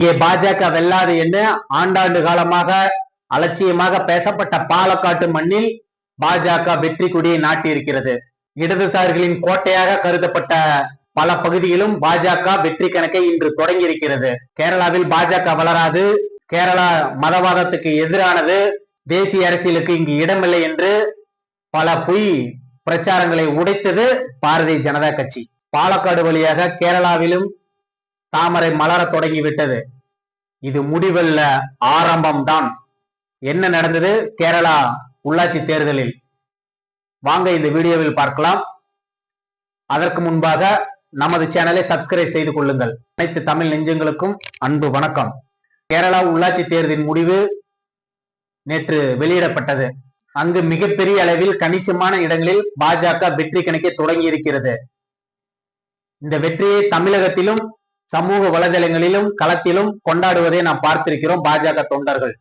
இங்கே பாஜக வெல்லாது என்று ஆண்டாண்டு காலமாக அலட்சியமாக பேசப்பட்ட பாலக்காட்டு மண்ணில் பாஜக வெற்றி கொடியை நாட்டியிருக்கிறது. இடதுசாரிகளின் கோட்டையாக கருதப்பட்ட பல பகுதியிலும் பாஜக வெற்றி கணக்கை இன்று தொடங்கி இருக்கிறது. கேரளாவில் பாஜக வளராது, கேரளா மதவாதத்துக்கு எதிரானது, தேசிய அரசியலுக்கு இங்கு இடமில்லை என்று பல பொய் பிரச்சாரங்களை உடைத்தது பாரதிய ஜனதா கட்சி. பாலக்காடு வழியாக கேரளாவிலும் தாமரை மலர தொடங்கிவிட்டது. இது முடிவல்ல, ஆரம்பம் தான். என்ன நடந்தது கேரளா உள்ளாட்சி தேர்தலில்? வாங்க இந்த வீடியோவில் பார்க்கலாம். அதற்கு முன்பாக நமது சேனலை சப்ஸ்கிரைப் செய்து கொள்ளுங்கள். அனைத்து தமிழ் நெஞ்சங்களுக்கும் அன்பு வணக்கம். கேரளா உள்ளாட்சி தேர்தலின் முடிவு நேற்று வெளியிடப்பட்டது. அங்கு மிகப்பெரிய அளவில் கணிசமான இடங்களில் பாஜக வெற்றி கணக்கை தொடங்கி இருக்கிறது. இந்த வெற்றியை தமிழகத்திலும் சமூக வலைதளங்களிலும் களத்திலும் கொண்டாடுவதை நாம் பார்த்திருக்கிறோம். பாஜக தொண்டர்கள்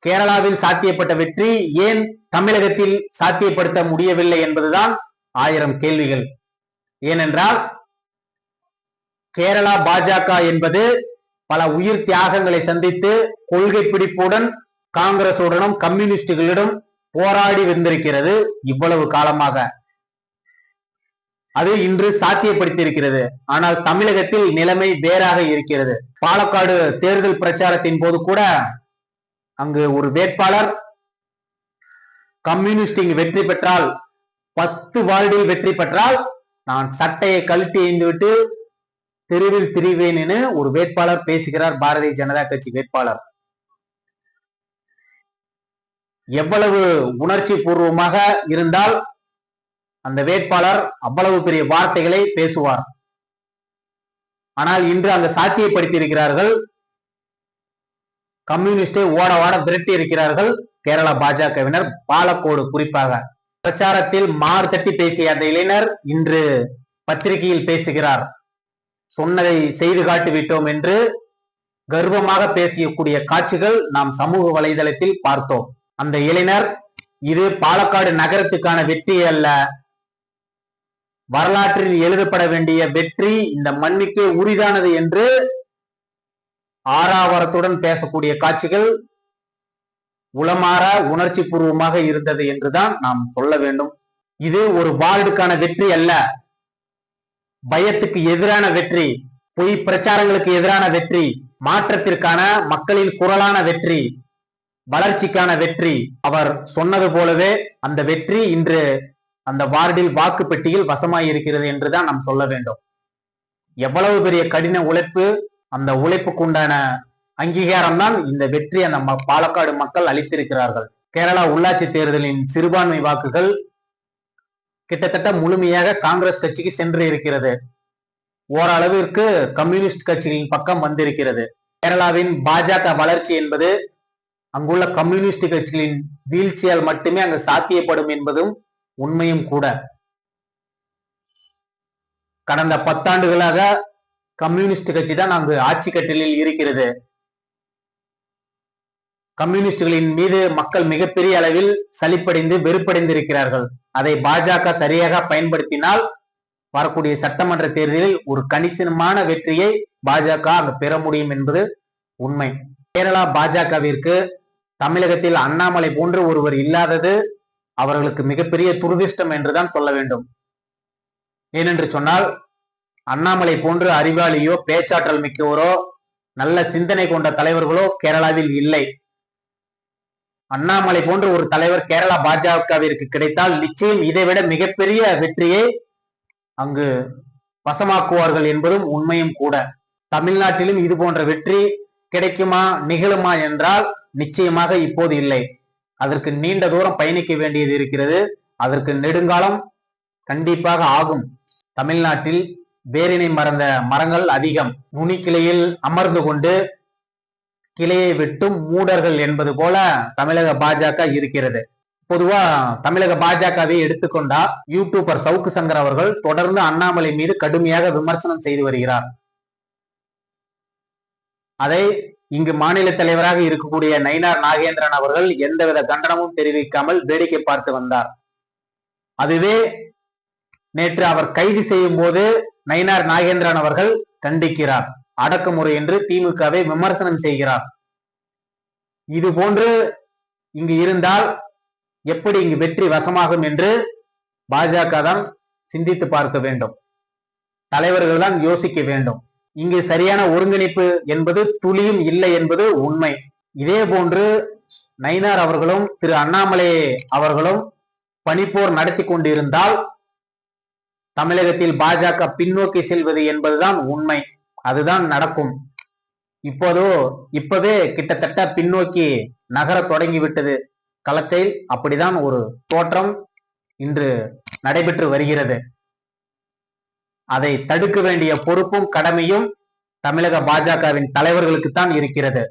கேரளாவில் சாத்தியப்பட்ட வெற்றி ஏன் தமிழகத்தில் சாத்தியப்படுத்த முடியவில்லை என்பதுதான் 1000 கேள்விகள். ஏனென்றால் கேரளா பாஜக என்பது பல உயிர் தியாகங்களை சந்தித்து கொள்கை பிடிப்புடன் காங்கிரசுடனும் கம்யூனிஸ்டுகளிடம் போராடி வந்திருக்கிறது. இவ்வளவு காலமாக அது இன்று சாத்தியப்படுத்தியிருக்கிறது. ஆனால் தமிழகத்தில் நிலைமை வேறாக இருக்கிறது. பாலக்காடு தேர்தல் பிரச்சாரத்தின் போது கூட அங்கு ஒரு வேட்பாளர் கம்யூனிஸ்ட் வெற்றி பெற்றால், 10 வார்டில் வெற்றி பெற்றால் நான் சட்டையை கழட்டி எய்ந்துவிட்டு தெருவில் திரிவேன் என ஒரு வேட்பாளர் பேசுகிறார். பாரதிய ஜனதா கட்சி வேட்பாளர் எவ்வளவு உணர்ச்சி பூர்வமாக இருந்தால் அந்த வேட்பாளர் அவ்வளவு பெரிய வார்த்தைகளை பேசுவார். ஆனால் இன்று அங்கு சாத்தியப்படுத்தி இருக்கிறார்கள். கம்யூனிஸ்டை ஓட ஓட விரட்டி இருக்கிறார்கள் கேரளா பாஜகவினர். பாலக்கோடு குறிப்பாக பிரச்சாரத்தில் மாறு தட்டி பேசிய அந்த இளைஞர் இன்று பத்திரிகையில் பேசுகிறார். சொன்னதை செய்து காட்டிவிட்டோம் என்று கர்வமாக பேசக்கூடிய காட்சிகள் நாம் சமூக வலைதளத்தில் பார்த்தோம். அந்த இளைஞர் இது பாலக்காடு நகரத்துக்கான வெற்றி அல்ல, வரலாற்றில் எழுதப்பட வேண்டிய வெற்றி, இந்த மண்ணுக்கே உரிதானது என்று ஆறாவரத்துடன் பேசக்கூடிய காட்சிகள் உளமாற உணர்ச்சி பூர்வமாக இருந்தது என்றுதான் நாம் சொல்ல வேண்டும். இது ஒரு வார்டுக்கான வெற்றி அல்ல, பயத்துக்கு எதிரான வெற்றி, பொய் பிரச்சாரங்களுக்கு எதிரான வெற்றி, மாற்றத்திற்கான மக்களின் குரலான வெற்றி, வளர்ச்சிக்கான வெற்றி. அவர் சொன்னது போலவே அந்த வெற்றி இன்று அந்த வார்டில் வாக்கு பெட்டியில் வசமாய் இருக்கிறது என்றுதான் நாம் சொல்ல வேண்டும். எவ்வளவு பெரிய கடின உழைப்பு, அந்த உழைப்புக்கு உண்டான அங்கீகாரம் தான் இந்த வெற்றி அந்த பாலக்காடு மக்கள் அளித்திருக்கிறார்கள். கேரளா உள்ளாட்சி தேர்தலின் சிறுபான்மை வாக்குகள் கிட்டத்தட்ட முழுமையாக காங்கிரஸ் கட்சிக்கு சென்று இருக்கிறது. ஓரளவிற்கு கம்யூனிஸ்ட் கட்சிகளின் பக்கம் வந்திருக்கிறது. கேரளாவின் பாஜக வளர்ச்சி என்பது அங்குள்ள கம்யூனிஸ்ட் கட்சிகளின் வீழ்ச்சியால் மட்டுமே அங்கு சாத்தியப்படும் என்பதும் உண்மையும் கூட. கடந்த 10 ஆண்டுகளாக கம்யூனிஸ்ட் கட்சி தான் அங்கு ஆட்சி கட்டிலில் இருக்கிறது. கம்யூனிஸ்டுகளின் மீது மக்கள் மிகப்பெரிய அளவில் சலிப்படைந்து வெறுப்படைந்திருக்கிறார்கள். அதை பாஜக சரியாக பயன்படுத்தினால் வரக்கூடிய சட்டமன்ற தேர்தலில் ஒரு கணிசமான வெற்றியை பாஜக அங்கு பெற முடியும் என்பது உண்மை. கேரளா பாஜகவிற்கு தமிழகத்தில் அண்ணாமலை போன்று ஒருவர் இல்லாதது அவர்களுக்கு மிகப்பெரிய துரதிர்ஷ்டம் என்றுதான் சொல்ல வேண்டும். ஏனென்று சொன்னால் அண்ணாமலை போன்று அறிவாளியோ பேச்சாற்றல் மிக்கவரோ நல்ல சிந்தனை கொண்ட தலைவர்களோ கேரளாவில் இல்லை. அண்ணாமலை போன்ற ஒரு தலைவர் கேரளா பாஜகவிற்கு கிடைத்தால் நிச்சயம் இதைவிட மிகப்பெரிய வெற்றியை அங்கு வசமாக்குவார்கள் என்பதும் உண்மையும் கூட. தமிழ்நாட்டிலும் இது போன்ற வெற்றி கிடைக்குமா, நிகழுமா என்றால் நிச்சயமாக இப்போது இல்லை. அதற்கு நீண்ட தூரம் பயணிக்க வேண்டியது இருக்கிறது. அதற்கு நெடுங்காலம் கண்டிப்பாக ஆகும். தமிழ்நாட்டில் வேரினை மறந்த மரங்கள் அதிகம். நுனிக்கிளையில் அமர்ந்து கொண்டு கிளையை வெட்டும் மூடர்கள் என்பது போல தமிழக பாஜக இருக்கிறது. பொதுவா தமிழக பாஜகவை எடுத்துக்கொண்டா யூடியூபர் சவுக்கு சங்கர் அவர்கள் தொடர்ந்து அண்ணாமலை மீது கடுமையாக விமர்சனம் செய்து வருகிறார். அதை இங்கு மாநில தலைவராக இருக்கக்கூடிய நயினார் நாகேந்திரன் அவர்கள் எந்தவித கண்டனமும் தெரிவிக்காமல் வேடிக்கை பார்த்து வந்தார். அதுவே நேற்று அவர் கைது செய்யும் போது நயினார் நாகேந்திரன் அவர்கள் கண்டிக்கிறார். அடக்குமுறை என்று திமுகவை விமர்சனம் செய்கிறார். இது போன்று இங்கு இருந்தால் எப்படி இங்கு வெற்றி வசமாகும் என்று பாஜக தான் சிந்தித்து பார்க்க வேண்டும். தலைவர்கள் தான் யோசிக்க வேண்டும். இங்கு சரியான ஒருங்கிணைப்பு என்பது துளியும் இல்லை என்பது உண்மை. இதே போன்று நயினார் அவர்களும் திரு அண்ணாமலை அவர்களும் பனிப்போர் நடத்தி கொண்டிருந்தால் தமிழகத்தில் பாஜக பின்னோக்கி செல்வது என்பதுதான் உண்மை. அதுதான் நடக்கும். இப்பவே கிட்டத்தட்ட பின்னோக்கி நகர தொடங்கிவிட்டது. களத்தில் அப்படிதான் ஒரு தோற்றம் இன்று நடைபெற்று வருகிறது. அதை தடுக்க வேண்டிய பொறுப்பும் கடமையும் தமிழக பாஜகவின் தலைவர்களுக்குத்தான் இருக்கிறது.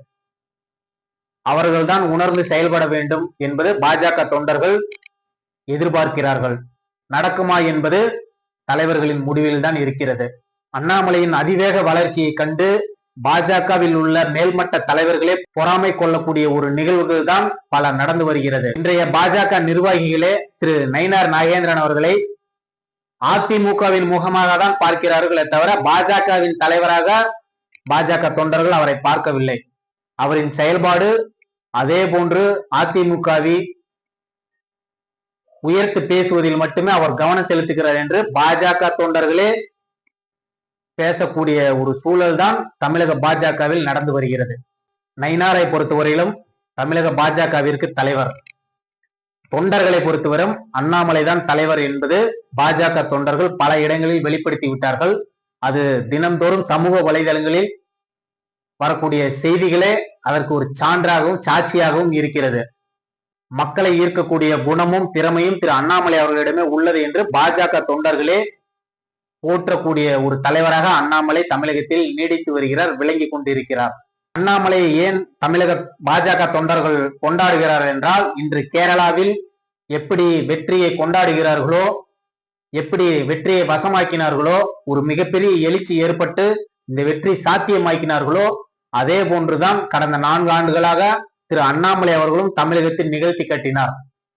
அவர்கள்தான் உணர்ந்து செயல்பட வேண்டும் என்பது பாஜக தொண்டர்கள் எதிர்பார்க்கிறார்கள். நடக்குமா என்பது தலைவர்களின் முடிவில் தான் இருக்கிறது. அண்ணாமலையின் அதிவேக வளர்ச்சியை கண்டு பாஜகவில் உள்ள மேல்மட்ட தலைவர்களே பொறாமை கொள்ளக்கூடிய ஒரு நிகழ்வுகள் தான் பல நடந்து வருகிறது. இன்றைய பாஜக நிர்வாகிகளே திரு நயினார் நாகேந்திரன் அவர்களை அதிமுகவின் முகமாக தான் பார்க்கிறார்களே தவிர பாஜகவின் தலைவராக பாஜக தொண்டர்கள் அவரை பார்க்கவில்லை. அவரின் செயல்பாடு அதே போன்று அதிமுகவை உயர்த்து பேசுவதில் மட்டுமே அவர் கவனம் செலுத்துகிறார் என்று பாஜக தொண்டர்களே பேசக்கூடிய ஒரு சூழல் தான் தமிழக பாஜகவில் நடந்து வருகிறது. நயினாரை பொறுத்தவரையிலும் தமிழக பாஜகவிற்கு தலைவர், தொண்டர்களை பொறுத்தவரும் அண்ணாமலை தான் தலைவர் என்பது பாஜக தொண்டர்கள் பல இடங்களில் வெளிப்படுத்தி விட்டார்கள். அது தினம்தோறும் சமூக வலைதளங்களில் வரக்கூடிய செய்திகளே அதற்கு ஒரு சான்றாகவும் சாட்சியாகவும் இருக்கிறது. மக்களை ஈர்க்கக்கூடிய குணமும் திறமையும் திரு அண்ணாமலை அவர்களிடமே உள்ளது என்று பாஜக தொண்டர்களே போற்றக்கூடிய ஒரு தலைவராக அண்ணாமலை தமிழகத்தில் நீடித்து வருகிறார், விளங்கி கொண்டிருக்கிறார். அண்ணாமலை ஏன் தமிழக பாஜக தொண்டர்கள் கொண்டாடுகிறார் என்றால், இன்று கேரளாவில் எப்படி வெற்றியை கொண்டாடுகிறார்களோ, எப்படி வெற்றியை வசமாக்கினார்களோ, ஒரு மிகப்பெரிய எழுச்சி ஏற்பட்டு இந்த வெற்றி சாத்தியமாக்கினார்களோ, அதே போன்றுதான் கடந்த 4 ஆண்டுகளாக திரு அண்ணாமலை அவர்களும் தமிழகத்தில் நிகழ்த்தி கட்டினார்.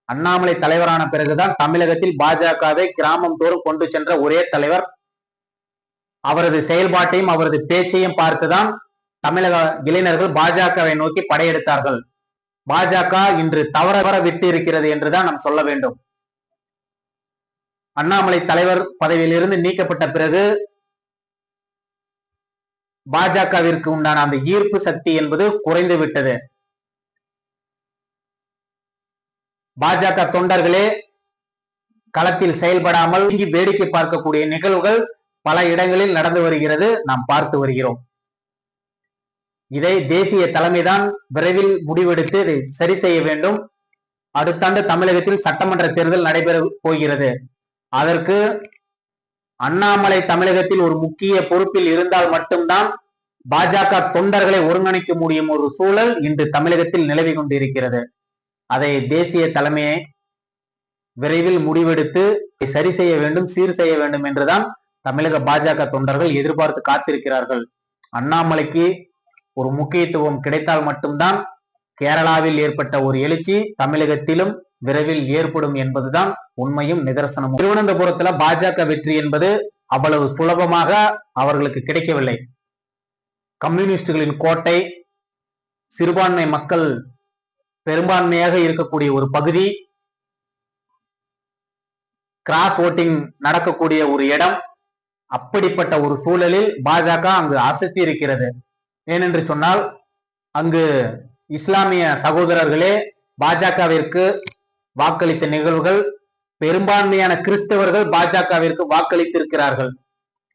அண்ணாமலை தலைவரான பிறகுதான் தமிழகத்தில் பாஜகவை கிராமம் தோறும் கொண்டு சென்ற ஒரே தலைவர். அவரது செயல்பாட்டையும் அவரது பேச்சையும் பார்த்துதான் தமிழக இளைஞர்கள் பாஜகவை நோக்கி படையெடுத்தார்கள். பாஜக இன்று தவற விட்டு இருக்கிறது என்றுதான் நாம் சொல்ல வேண்டும். அண்ணாமலை தலைவர் பதவியிலிருந்து நீக்கப்பட்ட பிறகு பாஜகவிற்கு உண்டான அந்த ஈர்ப்பு சக்தி என்பது குறைந்து விட்டது. பாஜக தொண்டர்களே களத்தில் செயல்படாமல் வேடிக்கை பார்க்கக்கூடிய நிகழ்வுகள் பல இடங்களில் நடந்து வருகிறது, நாம் பார்த்து வருகிறோம். இதை தேசிய தலைமைதான் விரைவில் முடிவெடுத்து இதை சரி செய்ய வேண்டும். அடுத்த ஆண்டு தமிழகத்தில் சட்டமன்ற தேர்தல் நடைபெற போகிறது. அதற்கு அண்ணாமலை தமிழகத்தில் ஒரு முக்கிய பொறுப்பில் இருந்தால் மட்டும்தான் பாஜக தொண்டர்களை ஒருங்கிணைக்க முடியும் ஒரு சூழல் இன்று தமிழகத்தில் நிலவி கொண்டிருக்கிறது. அதை தேசிய தலைமையை விரைவில் முடிவெடுத்து சரி செய்ய வேண்டும், சீர் செய்ய வேண்டும் என்றுதான் தமிழக பாஜக தொண்டர்கள் எதிர்பார்த்து காத்திருக்கிறார்கள். அண்ணாமலைக்கு ஒரு முக்கியத்துவம் கிடைத்தால் மட்டும்தான் கேரளாவில் ஏற்பட்ட ஒரு எழுச்சி தமிழகத்திலும் விரைவில் ஏற்படும் என்பதுதான் உண்மையும் நிதர்சனமும். திருவனந்தபுரத்துல பாஜக வெற்றி என்பது அவ்வளவு சுலபமாக அவர்களுக்கு கிடைக்கவில்லை. கம்யூனிஸ்டுகளின் கோட்டை, சிறுபான்மை மக்கள் பெரும்பான்மையாக இருக்கக்கூடிய ஒரு பகுதி, கிராஸ் ஓட்டிங் நடக்கக்கூடிய ஒரு இடம். அப்படிப்பட்ட ஒரு சூழலில் பாஜக அங்கு அசத்தி இருக்கிறது. ஏனென்று சொன்னால் அங்கு இஸ்லாமிய சகோதரர்களே பாஜகவிற்கு வாக்களித்த நிகழ்வுகள், பெரும்பான்மையான கிறிஸ்தவர்கள் பாஜகவிற்கு வாக்களித்திருக்கிறார்கள்.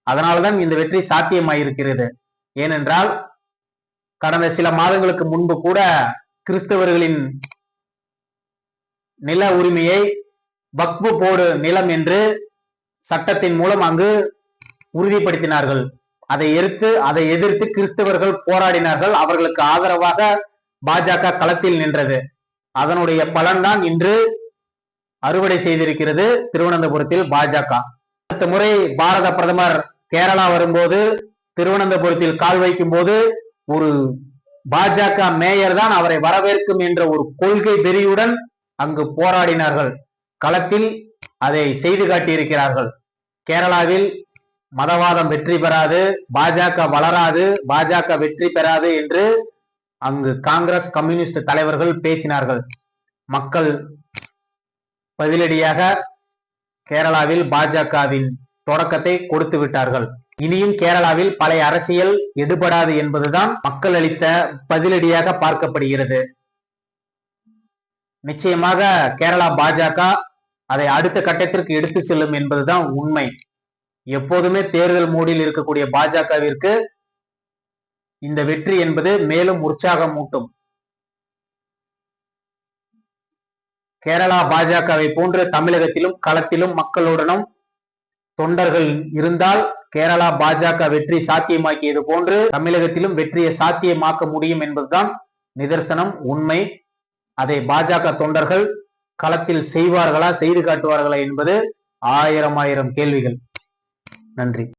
அதனால்தான் இந்த வெற்றி சாத்தியமாயிருக்கிறது. ஏனென்றால் கடந்த சில மாதங்களுக்கு முன்பு கூட கிறிஸ்தவர்களின் நில உரிமையை வக்ஃபு போர்டு நிலம் என்று சட்டத்தின் மூலம் அங்கு உறுதிப்படுத்தினார்கள். அதை எதிர்த்து கிறிஸ்தவர்கள் போராடினார்கள். அவர்களுக்கு ஆதரவாக பாஜக களத்தில் நின்றது. அதனுடைய பலன்தான் இன்று அறுவடை செய்திருக்கிறது திருவனந்தபுரத்தில் பாஜக. அடுத்த முறை பாரத பிரதமர் கேரளா வரும்போது, திருவனந்தபுரத்தில் கால் வைக்கும் போது ஒரு பாஜக மேயர் தான் அவரை வரவேற்கும் என்ற ஒரு கொள்கை வெறியுடன் அங்கு போராடினார்கள். களத்தில் அதை செய்து காட்டியிருக்கிறார்கள். கேரளாவில் மதவாதம் வெற்றி பெறாது, பாஜக வளராது, பாஜக வெற்றி பெறாது என்று அங்கு காங்கிரஸ் கம்யூனிஸ்ட் தலைவர்கள் பேசினார்கள். மக்கள் பதிலடியாக கேரளாவில் பாஜகவின் தொடக்கத்தை கொடுத்து விட்டார்கள். இனியும் கேரளாவில் பழைய அரசியல் எடுபடாது என்பதுதான் மக்கள் அளித்த பதிலடியாக பார்க்கப்படுகிறது. நிச்சயமாக கேரளா பாஜக அதை அடுத்த கட்டத்திற்கு எடுத்து செல்லும் என்பதுதான் உண்மை. எப்போதுமே தேர்தல் மூடில் இருக்கக்கூடிய பாஜகவிற்கு இந்த வெற்றி என்பது மேலும் உற்சாகம் ஊட்டும். கேரளா பாஜகவை போன்று தமிழகத்திலும் களத்திலும் மக்களுடனும் தொண்டர்கள் இருந்தால் கேரளா பாஜக வெற்றி சாத்தியமாக்கியது போன்று தமிழகத்திலும் வெற்றியை சாத்தியமாக்க முடியும் என்பதுதான் நிதர்சனம், உண்மை. அதை பாஜக தொண்டர்கள் களத்தில் செய்வார்களா, செய்து காட்டுவார்களா என்பது ஆயிரம் கேள்விகள். நன்றி.